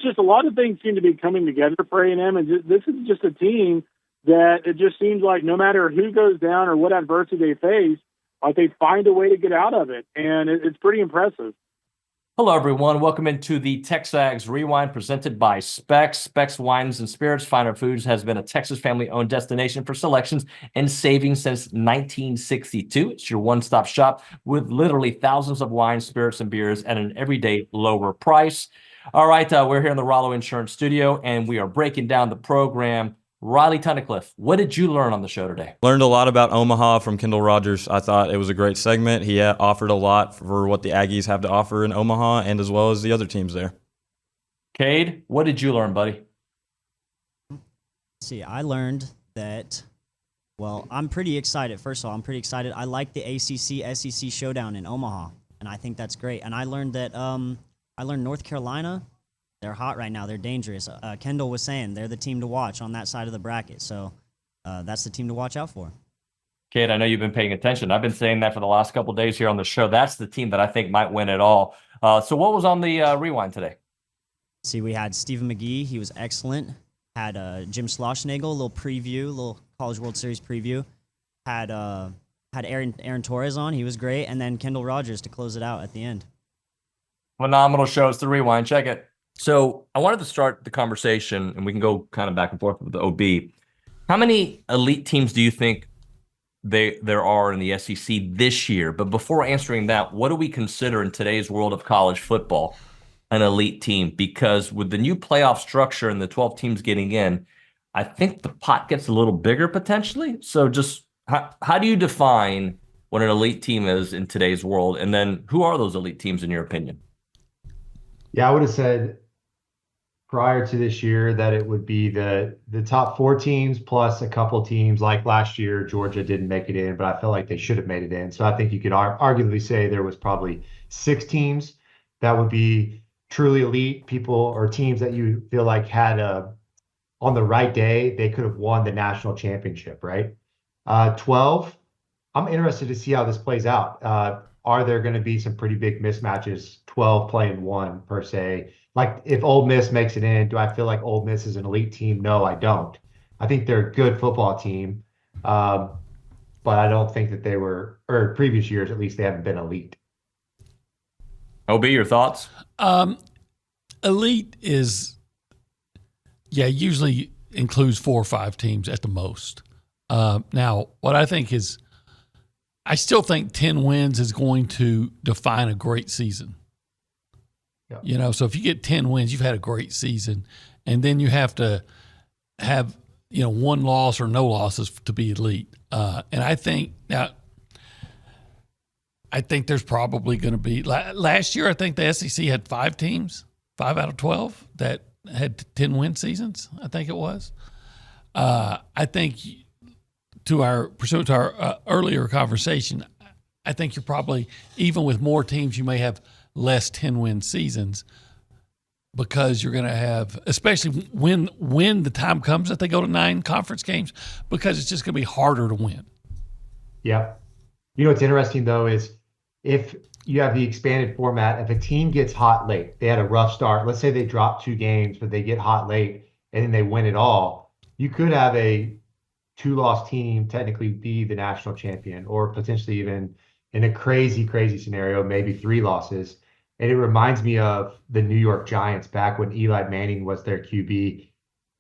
just a lot of things seem to be coming together for A&M, and this is just a team that it just seems like no matter who goes down or what adversity they face, like they find a way to get out of it, and it's pretty impressive. Hello, everyone. Welcome into the Texags Rewind presented by Specs. Specs Wines and Spirits Finer Foods has been a Texas family-owned destination for selections and savings since 1962. It's your one-stop shop with literally thousands of wines, spirits, and beers at an everyday lower price. All right, we're here in the Rollo Insurance Studio, and we are breaking down the program. Riley Tunnicliffe, what did you learn on the show today? Learned a lot about Omaha from Kendall Rogers. I thought it was a great segment. He offered a lot for what the Aggies have to offer in Omaha and as well as the other teams there. Cade, what did you learn, buddy? See, I learned that, well, I'm pretty excited. First of all, I'm pretty excited. I like the ACC-SEC showdown in Omaha, and I think that's great. And I learned that North Carolina, they're hot right now. They're dangerous. Kendall was saying they're the team to watch on that side of the bracket. So that's the team to watch out for. Kate, I know you've been paying attention. I've been saying that for the last couple of days here on the show. That's the team that I think might win it all. So what was on the rewind today? See, we had Stephen McGee. He was excellent. Had Jim Schlossnagle, a little preview, a little College World Series preview. Had Aaron Torres on. He was great. And then Kendall Rogers to close it out at the end. Phenomenal show. It's the rewind. Check it. So I wanted to start the conversation, and we can go kind of back and forth with the OB. How many elite teams do you think there are in the SEC this year? But before answering that, what do we consider in today's world of college football an elite team? Because with the new playoff structure and the 12 teams getting in, I think the pot gets a little bigger potentially. So just how do you define what an elite team is in today's world? And then who are those elite teams in your opinion? Yeah, I would have said prior to this year that it would be the top 4 teams plus a couple teams. Like last year, Georgia didn't make it in, but I felt like they should have made it in. So I think you could arguably say there was probably 6 teams that would be truly elite, people or teams that you feel like had on the right day, they could have won the national championship, right? 12, I'm interested to see how this plays out. Are there going to be some pretty big mismatches, 12 playing 1 per se? Like if Ole Miss makes it in, do I feel like Ole Miss is an elite team? No, I don't. I think they're a good football team, but I don't think that they were, or previous years at least, they haven't been elite. OB, your thoughts? Elite is, usually includes 4 or 5 teams at the most. Now, what I think is, I still think 10 wins is going to define a great season. Yeah. So if you get 10 wins, you've had a great season. And then you have to have, 1 loss or no losses to be elite. And I think there's probably going to be, last year, I think the SEC had 5 teams, 5 out of 12 that had 10 win seasons, I think it was. I think pursuant to our earlier conversation, I think you're probably, even with more teams, you may have less 10-win seasons because you're going to have, especially when the time comes that they go to 9 conference games, because it's just going to be harder to win. Yeah. What's interesting, though, is if you have the expanded format, if a team gets hot late, they had a rough start, let's say they drop 2 games, but they get hot late and then they win it all, you could have a 2-loss team technically be the national champion, or potentially even in a crazy, crazy scenario, maybe 3 losses. And it reminds me of the New York Giants back when Eli Manning was their QB.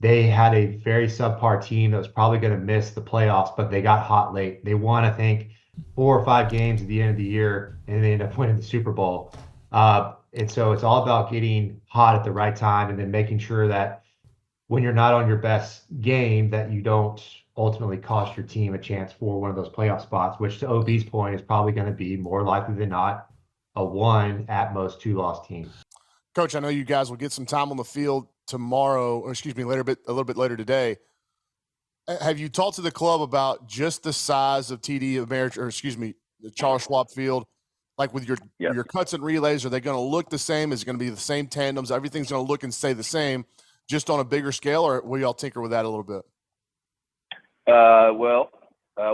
They had a very subpar team that was probably going to miss the playoffs, but they got hot late. They won, I think, 4 or 5 games at the end of the year, and they ended up winning the Super Bowl. And so it's all about getting hot at the right time and then making sure that when you're not on your best game, that you don't ultimately cost your team a chance for one of those playoff spots, which to OB's point is probably going to be more likely than not a 1 at most 2-loss team. Coach, I know you guys will get some time on the field tomorrow, or a little bit later today. Have you talked to the club about just the size of the Charles Schwab Field? Like with your cuts and relays, are they going to look the same? Is it going to be the same tandems? Everything's going to look and stay the same, just on a bigger scale, or will y'all tinker with that a little bit?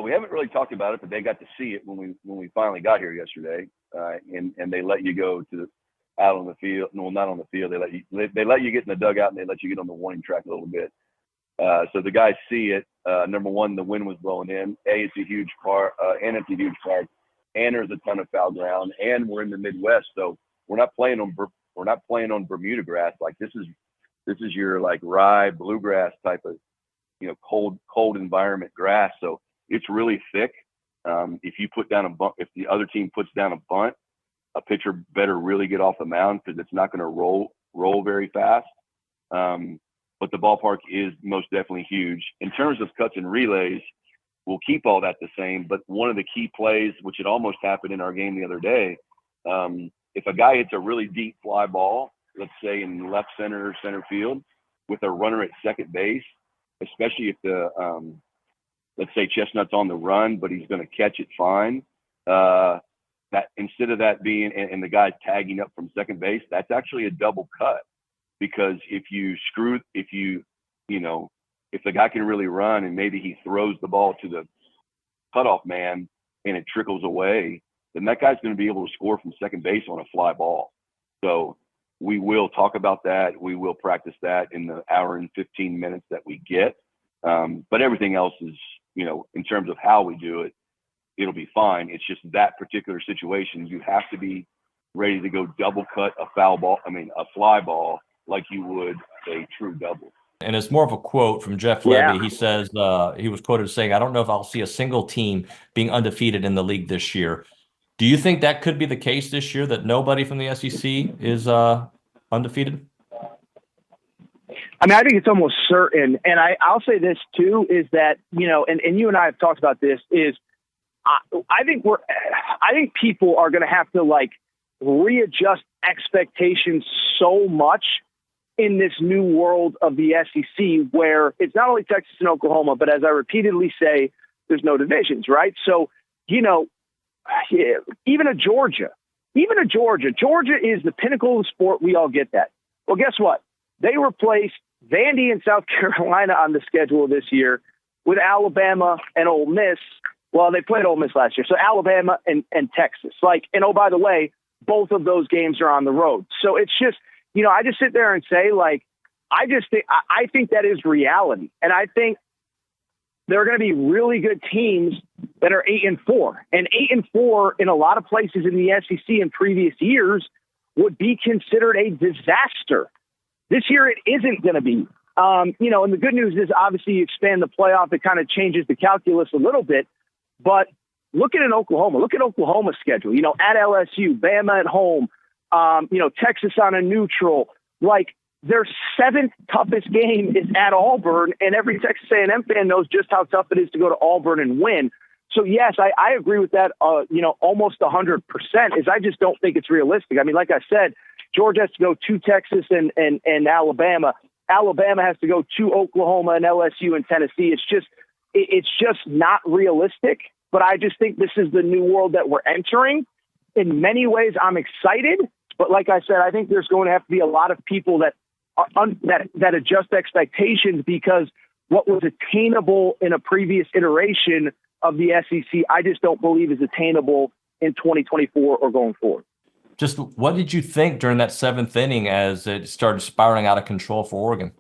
We haven't really talked about it, but they got to see it when we finally got here yesterday, and they let you go to out on the field. No, not on the field. They let you get in the dugout and they let you get on the warning track a little bit. So the guys see it. Number one, the wind was blowing in. It's a huge park, and it's a huge park, and there's a ton of foul ground, and we're in the Midwest, so we're not playing on Bermuda grass. Like this is your like rye bluegrass type of cold environment grass. So it's really thick. If you put down a bunt, if the other team puts down a bunt, a pitcher better really get off the mound because it's not going to roll very fast. But the ballpark is most definitely huge. In terms of cuts and relays, we'll keep all that the same. But one of the key plays, which it almost happened in our game the other day, if a guy hits a really deep fly ball, let's say in left center or center field, with a runner at second base, especially if the let's say Chestnut's on the run, but he's going to catch it fine. That instead of that being and the guy's tagging up from second base, that's actually a double cut. Because if the guy can really run and maybe he throws the ball to the cutoff man and it trickles away, then that guy's going to be able to score from second base on a fly ball. So we will talk about that. We will practice that in the hour and 15 minutes that we get. But everything else is, in terms of how we do it, it'll be fine. It's just that particular situation. You have to be ready to go double cut a fly ball like you would a true double. And it's more of a quote from Jeff Levy. He says, he was quoted saying, "I don't know if I'll see a single team being undefeated in the league this year." Do you think that could be the case this year, that nobody from the SEC is undefeated? I mean, I think it's almost certain. And I'll say this too, is that, and you and I have talked about this, is I think people are going to have to readjust expectations so much in this new world of the SEC, where it's not only Texas and Oklahoma, but as I repeatedly say, there's no divisions, right? So, even a Georgia is the pinnacle of the sport. We all get that. Well, guess what? They replaced Vandy and South Carolina on the schedule this year with Alabama and Ole Miss. Well, they played Ole Miss last year. So Alabama and Texas. And oh, by the way, both of those games are on the road. So it's just, I just sit there and say, I think that is reality. And I think there are going to be really good teams that are 8-4. And 8-4 in a lot of places in the SEC in previous years would be considered a disaster. This year, it isn't going to be. And the good news is, obviously, you expand the playoff. It kind of changes the calculus a little bit. But look at Oklahoma. Look at Oklahoma's schedule. At LSU, Bama at home, Texas on a neutral. Their seventh toughest game is at Auburn, and every Texas A&M fan knows just how tough it is to go to Auburn and win. So, yes, I agree with that, almost 100%, is I just don't think it's realistic. I mean, like I said, Georgia has to go to Texas and Alabama. Alabama has to go to Oklahoma and LSU and Tennessee. It's just not realistic, but I just think this is the new world that we're entering. In many ways, I'm excited, but like I said, I think there's going to have to be a lot of people that adjust expectations, because what was attainable in a previous iteration of the SEC, I just don't believe is attainable in 2024 or going forward. Just what did you think during that seventh inning as it started spiraling out of control for Oregon?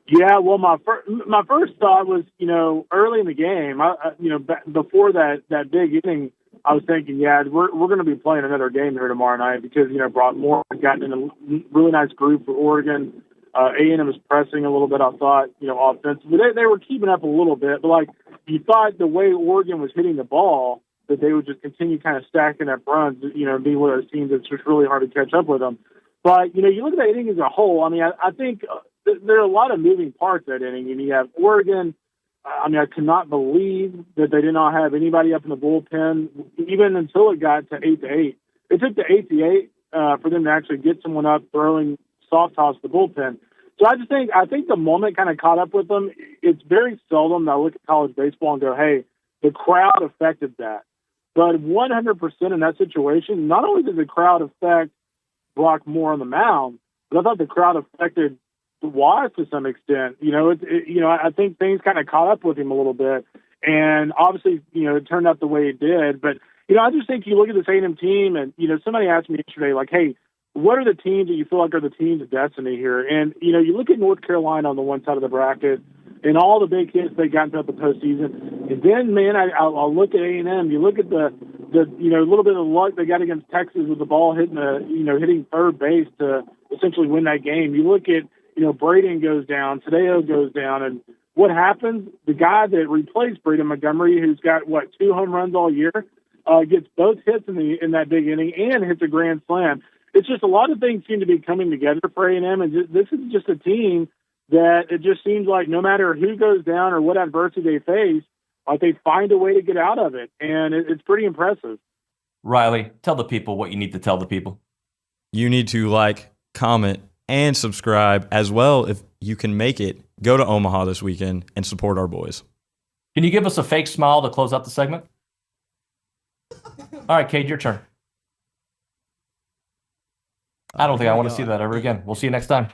Yeah, well, my first thought was, early in the game, before that big inning, I was thinking, we're going to be playing another game here tomorrow night, because, Brockmore had gotten in a really nice groove for Oregon. A&M was pressing a little bit, I thought, offensively. They were keeping up a little bit, but you thought the way Oregon was hitting the ball, that they would just continue kind of stacking up runs, being one of those teams that's just really hard to catch up with them. But, you look at that inning as a whole, I think there are a lot of moving parts that inning. And you have Oregon. I cannot believe that they did not have anybody up in the bullpen, even until it got to 8-8. It took to 8-8 for them to actually get someone up throwing soft toss to the bullpen. So I think the moment kind of caught up with them. It's very seldom that I look at college baseball and go, hey, the crowd affected that. But 100% in that situation, not only did the crowd affect Brockmore on the mound, but I thought the crowd affected Wise to some extent. I think things kind of caught up with him a little bit. And obviously, it turned out the way it did. But, I just think you look at this A&M team, and somebody asked me yesterday, like, hey, what are the teams that you feel like are the teams of destiny here? And you look at North Carolina on the one side of the bracket, and all the big hits they got into the postseason, and then man, I'll look at A&M. You look at the little bit of luck they got against Texas with the ball hitting hitting third base to essentially win that game. You look at Braden goes down, Tadeo goes down, and what happens? The guy that replaced Braden Montgomery, who's got 2 home runs all year, gets both hits in that big inning and hits a grand slam. It's just a lot of things seem to be coming together for A&M, and this is just a team that it just seems like no matter who goes down or what adversity they face, like they find a way to get out of it, and it's pretty impressive. Riley, tell the people what you need to tell the people. You need to like, comment, and subscribe as well. If you can make it, go to Omaha this weekend and support our boys. Can you give us a fake smile to close out the segment? All right, Cade, your turn. I don't think I want to see that ever again. We'll see you next time.